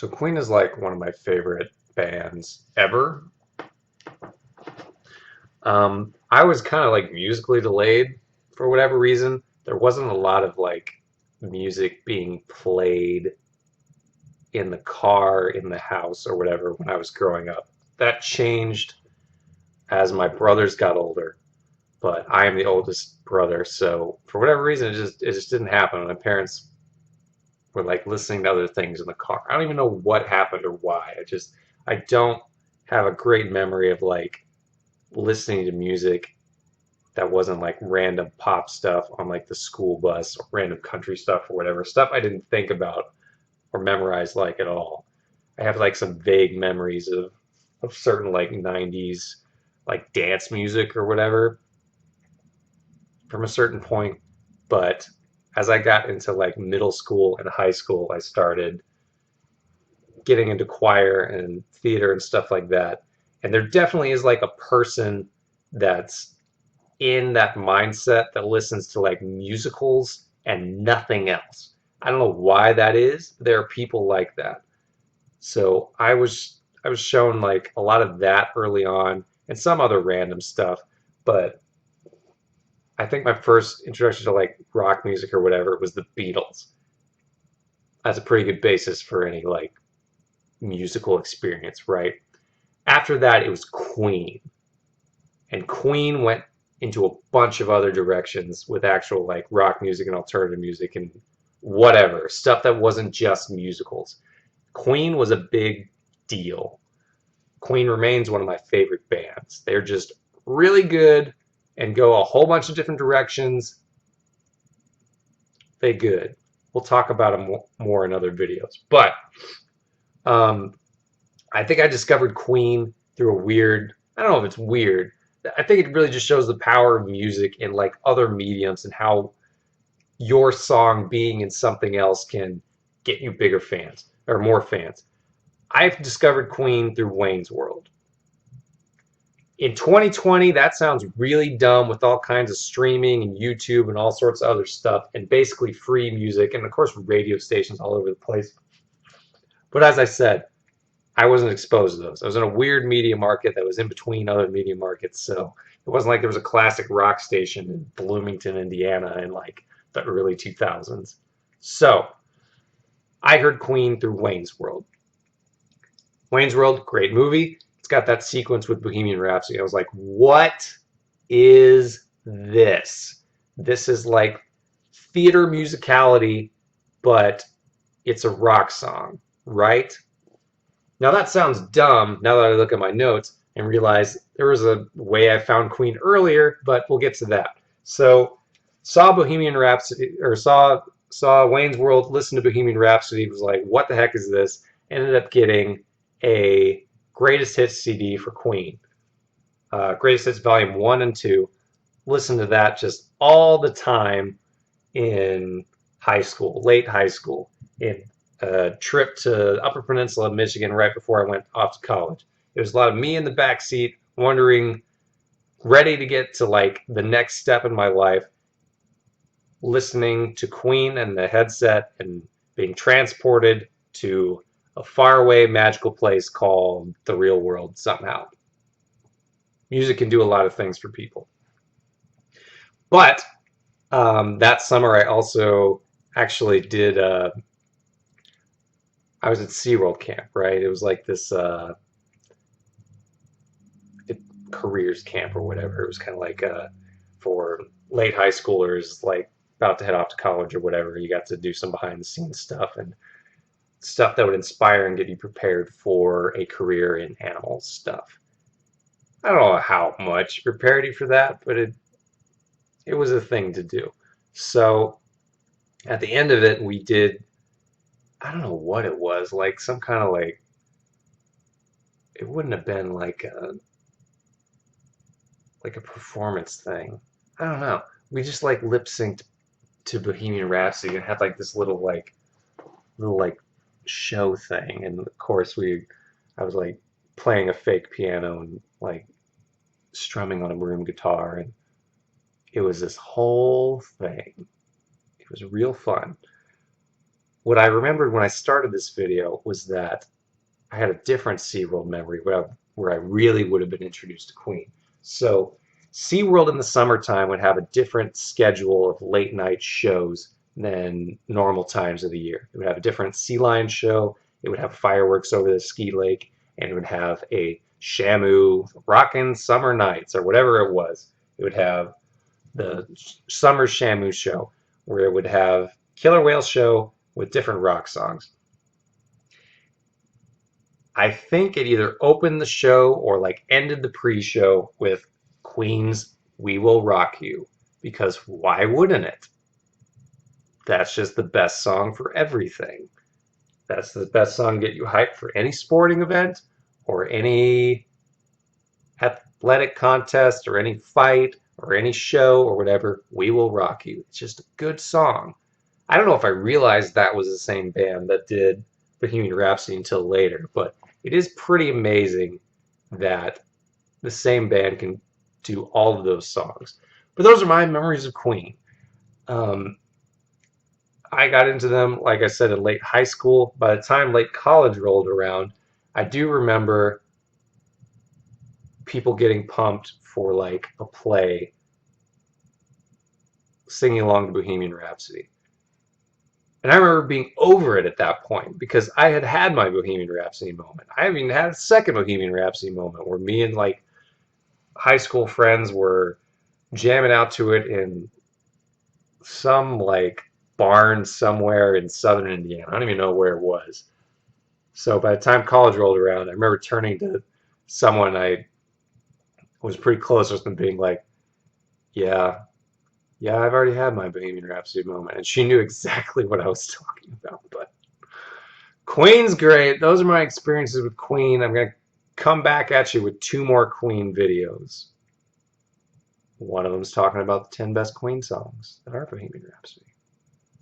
So Queen is like one of my favorite bands ever. I was kind of like musically delayed for whatever reason. There wasn't a lot of like music being played in the car, in the house, or whatever when I was growing up. That changed as my brothers got older, but I am the oldest brother, so for whatever reason, it just didn't happen. My parents were like listening to other things in the car. I don't even know what happened or why. I don't have a great memory of like listening to music that wasn't like random pop stuff on like the school bus or random country stuff or whatever. Stuff I didn't think about or memorize like at all. I have like some vague memories of certain like 90s like dance music or whatever from a certain point, but as I got into like middle school and high school, I started getting into choir and theater and stuff like that. And there definitely is like a person that's in that mindset that listens to like musicals and nothing else. I don't know why that is. There are people like that. So I was shown like a lot of that early on and some other random stuff, but I think my first introduction to like rock music or whatever was the Beatles. That's a pretty good basis for any like musical experience, right? After that, it was Queen. And Queen went into a bunch of other directions with actual like rock music and alternative music and whatever stuff that wasn't just musicals. Queen was a big deal. Queen remains one of my favorite bands. They're just really good and go a whole bunch of different directions. They good. We'll talk about them more in other videos. But um, I think I discovered Queen through a weird. I don't know if it's weird. I think it really just shows the power of music in like other mediums and how your song being in something else can get you bigger fans or more fans. I've discovered Queen through Wayne's World. In 2020, that sounds really dumb with all kinds of streaming and YouTube and all sorts of other stuff and basically free music and of course radio stations all over the place. But as I said, I wasn't exposed to those. I was in a weird media market that was in between other media markets, so it wasn't like there was a classic rock station in Bloomington, Indiana in like the early 2000s. So I heard Queen through Wayne's World. Wayne's World, great movie. It's got that sequence with Bohemian Rhapsody. I was like, what is this? This is like theater musicality, but it's a rock song, right? Now that sounds dumb now that I look at my notes and realize there was a way I found Queen earlier, but we'll get to that. So saw Bohemian Rhapsody or saw Wayne's World, listened to Bohemian Rhapsody, was like, what the heck is this? Ended up getting a greatest hits CD for Queen. Greatest Hits Volume 1 and 2. Listened to that just all the time in high school, late high school, in a trip to Upper Peninsula of Michigan right before I went off to college. It was a lot of me in the back seat, wondering, ready to get to like the next step in my life, listening to Queen and the headset and being transported to a faraway magical place called the real world somehow. Music can do a lot of things for people. But that summer, I also actually did I was at SeaWorld camp, right? It was like this careers camp or whatever. It was kind of like for late high schoolers, like about to head off to college or whatever. You got to do some behind the scenes stuff and stuff that would inspire and get you prepared for a career in animal stuff. I don't know how much prepared you for that, but it was a thing to do. So at the end of it, we did, I don't know what it was, like some kind of like, it wouldn't have been like a performance thing. I don't know. We just like lip synced to Bohemian Rhapsody and had like this little show thing. And of course I was like playing a fake piano and like strumming on a room guitar, and it was this whole thing. It was real fun. what I remembered when I started this video was that I had a different SeaWorld memory where I really would have been introduced to Queen. So SeaWorld in the summertime would have a different schedule of late night shows than normal times of the year. It would have a different sea lion show, it would have fireworks over the ski lake, and it would have a Shamu Rockin' Summer Nights or whatever it was. It would have the Summer Shamu show where it would have Killer Whale show with different rock songs. I think it either opened the show or like ended the pre-show with Queen's "We Will Rock You," because why wouldn't it? That's just the best song for everything. That's the best song to get you hyped for any sporting event or any athletic contest or any fight or any show or whatever. "We Will Rock You." It's just a good song. I don't know if I realized that was the same band that did Bohemian Rhapsody until later, but it is pretty amazing that the same band can do all of those songs. But those are my memories of Queen. Um, I got into them, like I said, in late high school. By the time late college rolled around, I do remember people getting pumped for like a play singing along to Bohemian Rhapsody. And I remember being over it at that point because I had had my Bohemian Rhapsody moment. I even had a second Bohemian Rhapsody moment where me and like high school friends were jamming out to it in some like barn somewhere in southern Indiana. I don't even know where it was. So by the time college rolled around, I remember turning to someone I was pretty close with and being like, "Yeah, yeah, I've already had my Bohemian Rhapsody moment," and she knew exactly what I was talking about. But Queen's great. Those are my experiences with Queen. I'm gonna come back at you with two more Queen videos. One of them's talking about the 10 best Queen songs that are Bohemian Rhapsody.